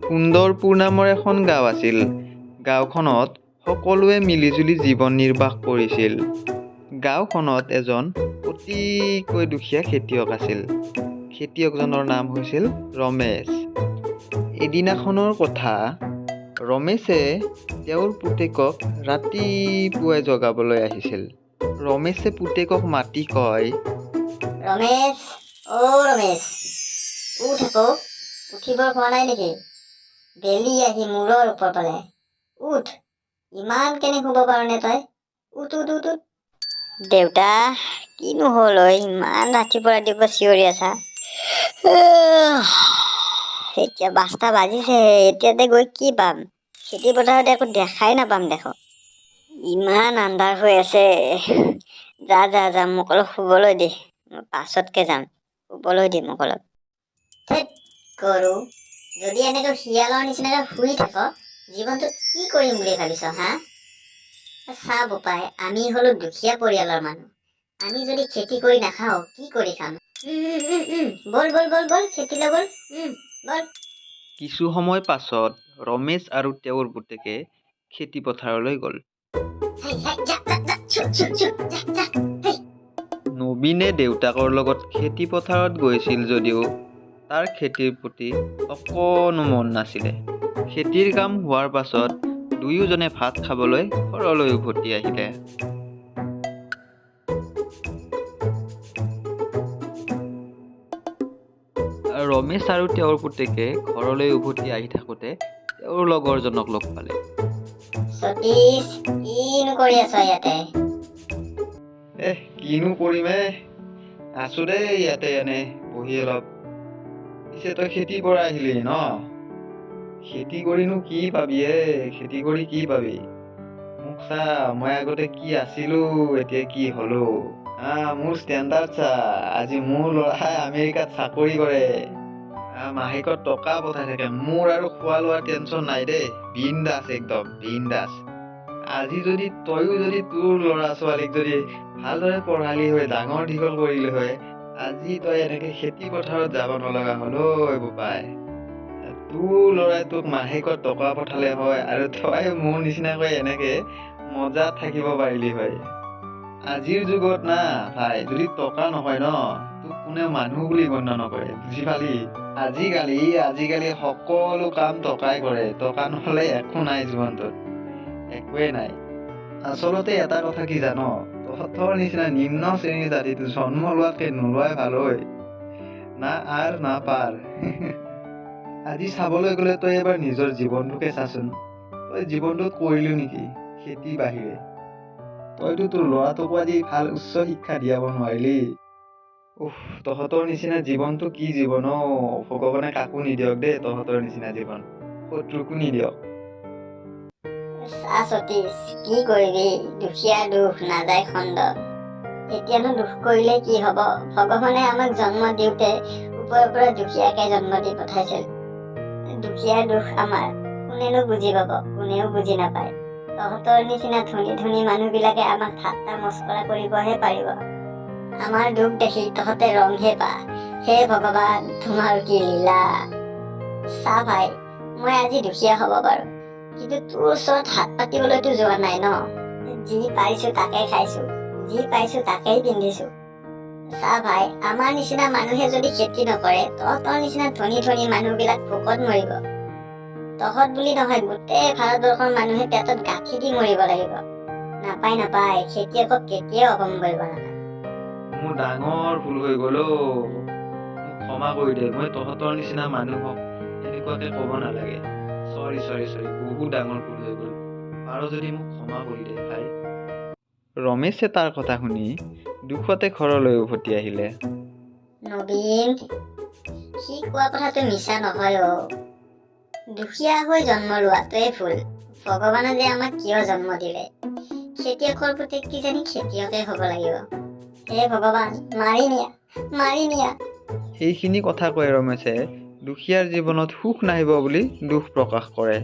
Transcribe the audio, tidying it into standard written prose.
সুন্দৰপুৰ নামৰ এখন গাঁও আছিল। গাঁওখনত সকলোৱে মিলিজুলি জীৱন নিৰ্বাহ কৰিছিল। গাঁওখনত এজন অতিকৈ দুখীয়া খেতিয়ক আছিল। খেতিয়কজনৰ নাম হৈছিল ৰমেশ। এদিনাখনৰ কথা, ৰমেশে তেওঁৰ পুতেকক ৰাতিপুৱাই জগাবলৈ আহিছিল। ৰমেশে পুতেকক মাতি কয়, ৰমেশ, ৰমেশ, উঠ আকৌ, উঠিব হোৱা নাই নেকি? বেলি আহি মূৰৰ ওপৰ পালে। উঠ, ইমান কেনে শুব পাৰনে তই? উঠ উঠ উঠ উঠ। দেউতা, কিনো হ'ল ঐ, ইমান ৰাতিপুৱা চিঞৰি আছা? এতিয়া 5টা বাজিছে, এতিয়াতে গৈ কি পাম? খেতি পথাৰত একো দেখাই নাপাম দেখোন। ইমান আন্ধাৰ হৈ আছে। যা মোক অলপ শুবলৈ দে, মই পাছতকে যাম। শুবলৈ দে মোক অলপ। গৰু, যদি এনেকৈ শিয়ালৰ নিচিনাকৈ শুই থাক, জীৱনটোত কি কৰিম বুলি ভাবিছ হা? চা বোপাই, আমি হলো দুখীয়া পৰিয়ালৰ মানুহ। আমি যদি খেতি কৰি নাখাওঁ, কি কৰি খাম? বল বল বল বল, খেতিলৈ বল, বল। কিছু সময় পাছত ৰমেশ আৰু তেওঁৰ পুতেকে খেতি পথাৰলৈ গ'ল। নবীনে দেউতাকৰ লগত খেতি পথাৰত গৈছিল যদিও তাৰ খেতিৰ প্ৰতি অকণো মন নাছিলে। খেতিৰ কাম হোৱাৰ পাছত দুয়োজনে ভাত খাবলৈ ঘৰলৈ উভতি আহিলে। ৰমেশ আৰু তেওঁৰ পুতেকে ঘৰলৈ উভতি আহি থাকোতে তেওঁৰ লগৰজনক লগ পালে। সতীশ, কিনো কৰি আছ ইয়াতে? কিনো কৰিম, আছো দেই ইয়াতে এনে বহি অলপ। পিছে তই খেতিৰ পৰা আহিলি ন? খেতি কৰিনো কি পাবি? খেতি কৰি কি পাবি? মোক চা, মই আগতে কি আছিলো, এতিয়া কি হলো। মোৰ ষ্টেণ্ডাৰ্ড চা, আজি মোৰ ল'ৰাই আমেৰিকাত চাকৰি কৰে। মাহেকত টকা পঠাই থাকে। মোৰ আৰু খোৱা লোৱাৰ টেনচন নাই দেই, বিন্দাছ, একদম বিন্দাছ। আজি যদি তইও যদি তোৰ ল'ৰা ছোৱালীক যদি ভালদৰে পঢ়ালি হয়, ডাঙৰ দীঘল কৰিলি হয়, আজি তই এনেকে খেতি পথাৰত যাব নলগা হ'ল ঐ বোপাই। তোৰ ল'ৰাই তোক মাহেকত টকা পঠালে হয় আৰু তই মোৰ নিচিনাকৈ এনেকে মজাত থাকিব পাৰিলি হয়। আজিৰ যুগত না ভাই, যদি টকা নহয় ন, তোক কোনে মানুহ বুলি গণ্য নকৰে, বুজি পালি? আজিকালি সকলো কাম টকাই কৰে। টকা নহলে একো নাই জীৱনটোত, একোৱে নাই। আচলতে এটা কথা কি জান, তহঁতৰ নিচিনা নিম্ন শ্ৰেণীৰ জাতিটো জন্ম লোৱাতকে নোলোৱাই ভাল ঐ। না আৰ না পাৰ। আজি চাবলৈ গ'লে তই এবাৰ নিজৰ জীৱনটোকে চাচোন। তই জীৱনটোত কৰিলি নেকি খেতি বাহিৰে? তইতো তোৰ ল'ৰাটোকো আজি ভাল উচ্চ শিক্ষা দিয়াব নোৱাৰিলি। তহঁতৰ নিচিনা জীৱনটো কি জীৱন? ভগৱানে কাকো নিদিয়ক দেই তহঁতৰ নিচিনা জীৱন, শত্ৰুকো নিদিয়ক। চা সতীশ, কি কৰিবি? দুখীয়া দুখ নাযায় খণ্ড। এতিয়ানো দুখ কৰিলে কি হব? ভগৱানে আমাক জন্ম দিওঁতে ওপৰৰ পৰা দুখীয়াকে জন্ম দি পঠাইছিল। দুখীয়া দুখ আমাৰ কোনেনো বুজি পাব? কোনেও বুজি নাপায়। তহঁতৰ নিচিনা ধনী ধনী মানুহ বিলাকে আমাক ঠাট্টা মস্কৰা কৰিবহে পাৰিব। আমাৰ দুখ দেখি তহঁতে ৰংহে পা। হে ভগৱান, তোমাৰ কি লীলা। চা ভাই, মই আজি দুখীয়া হব পাৰো, কিন্তু তোৰ ওচৰত হাত পাতিবলৈতো যোৱা নাই ন। যি পাৰিছো তাকে খাইছো, যি পাইছো তাকেই পিন্ধিছো। চা ভাই, আমাৰ নিচিনা মানুহে যদি খেতি নকৰে, তহঁতৰ নিচিনা ধনী ধনী মানুহ বিলাক ভোকত মৰিব। তহঁত বুলি নহয়, গোটেই ভাৰতবৰ্ষৰ মানুহে পেটত গাঁঠি দি মৰিব লাগিব। নাপায়, খেতিয়কক কেতিয়াও অপমান কৰিব নাপায়। মোৰ ডাঙৰ ভুল হৈ গ'ল। মোক ক্ষমা কৰি দে। মই তহঁতৰ নিচিনা মানুহক এনেকুৱাকে ক'ব নালাগে। চৰি, বহুত ডাঙৰ ভুল হৈ গ'ল। পাৰ যদি মোক ক্ষমা কৰি দে ভাই। ৰমেশে তাৰ কথা শুনি দুখতে ঘৰলৈ উভতি আহিলে। নবীন, সি কোৱা কথাটো মিছা নহয় অ। দুখীয়া হৈ জন্ম লোৱাটোৱে ভুল। ভগৱানে যে আমাক কিয় জন্ম দিলে? খেতিয়কৰ পুতেক কিজানি খেতিয়কে হব লাগিব। হে ভগৱান, মাৰি নিয়া। সেইখিনি কথা কৈ ৰমেশে দুখীয়াৰ জীৱনত সুখ নাহিব বুলি দুখ প্ৰকাশ কৰে।